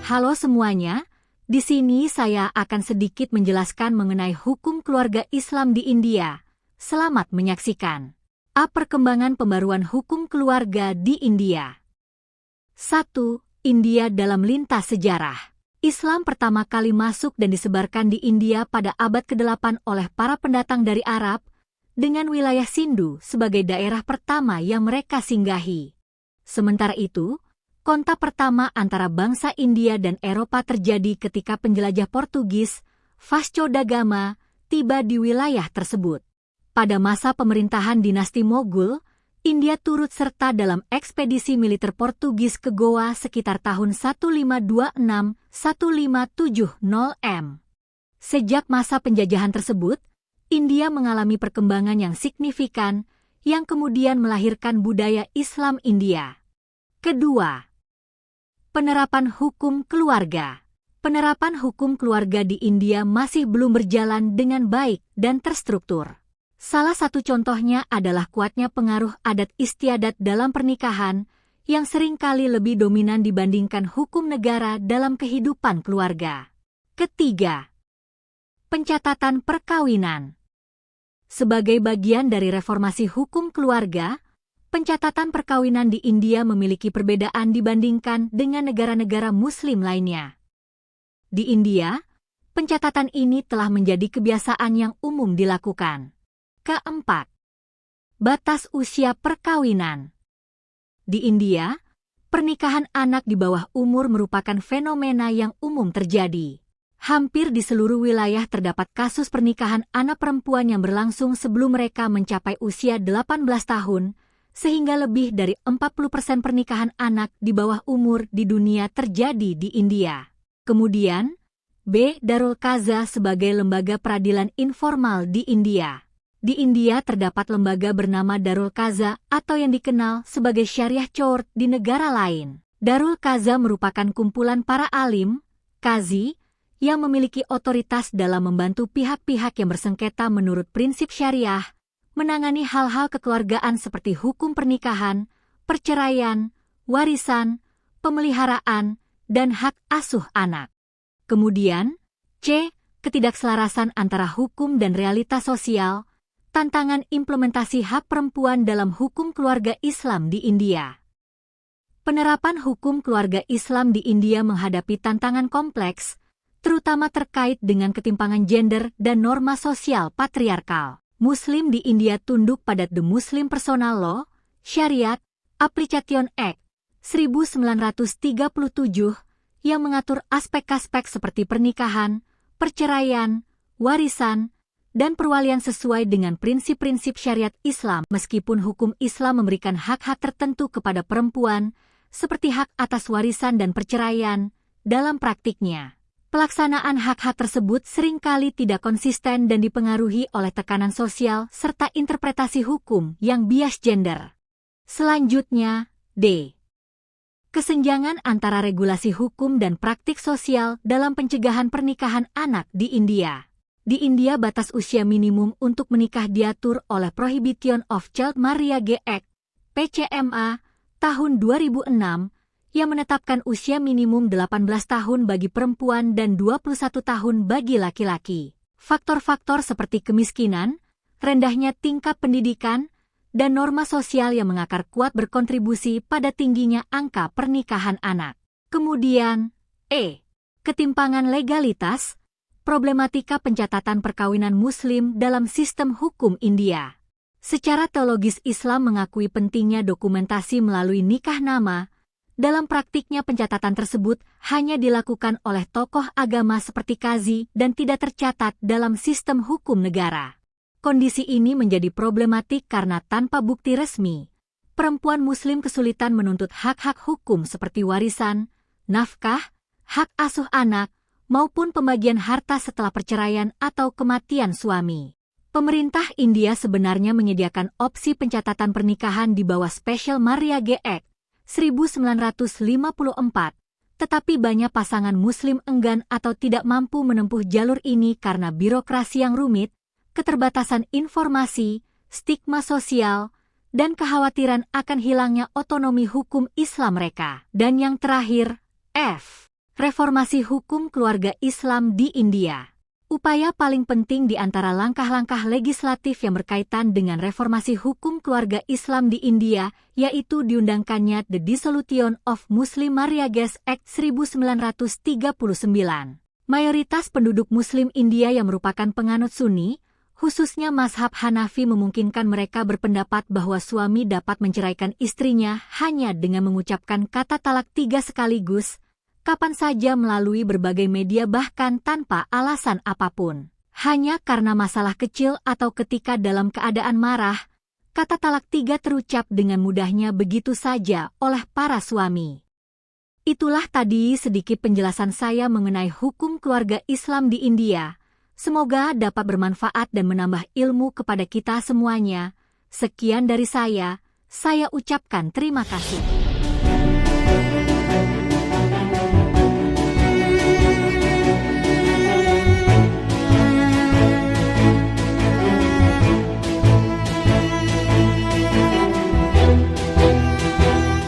Halo semuanya, di sini saya akan sedikit menjelaskan mengenai hukum keluarga Islam di India. Selamat menyaksikan. Perkembangan pembaruan hukum keluarga di India. 1. India dalam lintas sejarah. Islam pertama kali masuk dan disebarkan di India pada abad ke-8 oleh para pendatang dari Arab, dengan wilayah Sindhu sebagai daerah pertama yang mereka singgahi. Sementara itu, kontak pertama antara bangsa India dan Eropa terjadi ketika penjelajah Portugis, Vasco da Gama, tiba di wilayah tersebut. Pada masa pemerintahan dinasti Moghul, India turut serta dalam ekspedisi militer Portugis ke Goa sekitar tahun 1526-1570 m. Sejak masa penjajahan tersebut, India mengalami perkembangan yang signifikan yang kemudian melahirkan budaya Islam India. Kedua, penerapan hukum keluarga. Penerapan hukum keluarga di India masih belum berjalan dengan baik dan terstruktur. Salah satu contohnya adalah kuatnya pengaruh adat istiadat dalam pernikahan yang seringkali lebih dominan dibandingkan hukum negara dalam kehidupan keluarga. Ketiga, pencatatan perkawinan. Sebagai bagian dari reformasi hukum keluarga, pencatatan perkawinan di India memiliki perbedaan dibandingkan dengan negara-negara Muslim lainnya. Di India, pencatatan ini telah menjadi kebiasaan yang umum dilakukan. Keempat, batas usia perkawinan. Di India, pernikahan anak di bawah umur merupakan fenomena yang umum terjadi. Hampir di seluruh wilayah terdapat kasus pernikahan anak perempuan yang berlangsung sebelum mereka mencapai usia 18 tahun, sehingga lebih dari 40% pernikahan anak di bawah umur di dunia terjadi di India. Kemudian, B. Darul Qaza sebagai lembaga peradilan informal di India. Di India terdapat lembaga bernama Darul Qaza atau yang dikenal sebagai Syariah Court di negara lain. Darul Qaza merupakan kumpulan para alim, qazi, yang memiliki otoritas dalam membantu pihak-pihak yang bersengketa menurut prinsip syariah, menangani hal-hal kekeluargaan seperti hukum pernikahan, perceraian, warisan, pemeliharaan, dan hak asuh anak. Kemudian, C. Ketidakselarasan antara hukum dan realitas sosial, tantangan implementasi hak perempuan dalam hukum keluarga Islam di India. Penerapan hukum keluarga Islam di India menghadapi tantangan kompleks, terutama terkait dengan ketimpangan gender dan norma sosial patriarkal. Muslim di India tunduk pada The Muslim Personal Law, Syariat, Application Act, 1937 yang mengatur aspek-aspek seperti pernikahan, perceraian, warisan, dan perwalian sesuai dengan prinsip-prinsip syariat Islam. Meskipun hukum Islam memberikan hak-hak tertentu kepada perempuan, seperti hak atas warisan dan perceraian, dalam praktiknya, pelaksanaan hak-hak tersebut seringkali tidak konsisten dan dipengaruhi oleh tekanan sosial serta interpretasi hukum yang bias gender. Selanjutnya, D. Kesenjangan antara regulasi hukum dan praktik sosial dalam pencegahan pernikahan anak di India. Di India, batas usia minimum untuk menikah diatur oleh Prohibition of Child Marriage Act, PCMA, tahun 2006, yang menetapkan usia minimum 18 tahun bagi perempuan dan 21 tahun bagi laki-laki. Faktor-faktor seperti kemiskinan, rendahnya tingkat pendidikan, dan norma sosial yang mengakar kuat berkontribusi pada tingginya angka pernikahan anak. Kemudian, E. Ketimpangan legalitas, problematika pencatatan perkawinan Muslim dalam sistem hukum India. Secara teologis Islam mengakui pentingnya dokumentasi melalui nikah nama. Dalam praktiknya pencatatan tersebut hanya dilakukan oleh tokoh agama seperti qazi dan tidak tercatat dalam sistem hukum negara. Kondisi ini menjadi problematik karena tanpa bukti resmi, perempuan Muslim kesulitan menuntut hak-hak hukum seperti warisan, nafkah, hak asuh anak, maupun pembagian harta setelah perceraian atau kematian suami. Pemerintah India sebenarnya menyediakan opsi pencatatan pernikahan di bawah Special Marriage Act 1954, tetapi banyak pasangan Muslim enggan atau tidak mampu menempuh jalur ini karena birokrasi yang rumit, keterbatasan informasi, stigma sosial, dan kekhawatiran akan hilangnya otonomi hukum Islam mereka. Dan yang terakhir, F. Reformasi hukum keluarga Islam di India. Upaya paling penting di antara langkah-langkah legislatif yang berkaitan dengan reformasi hukum keluarga Islam di India, yaitu diundangkannya The Dissolution of Muslim Marriages Act 1939. Mayoritas penduduk Muslim India yang merupakan penganut Sunni, khususnya mazhab Hanafi, memungkinkan mereka berpendapat bahwa suami dapat menceraikan istrinya hanya dengan mengucapkan kata talak 3 sekaligus, kapan saja melalui berbagai media bahkan tanpa alasan apapun. Hanya karena masalah kecil atau ketika dalam keadaan marah, kata talak 3 terucap dengan mudahnya begitu saja oleh para suami. Itulah tadi sedikit penjelasan saya mengenai hukum keluarga Islam di India. Semoga dapat bermanfaat dan menambah ilmu kepada kita semuanya. Sekian dari saya ucapkan terima kasih.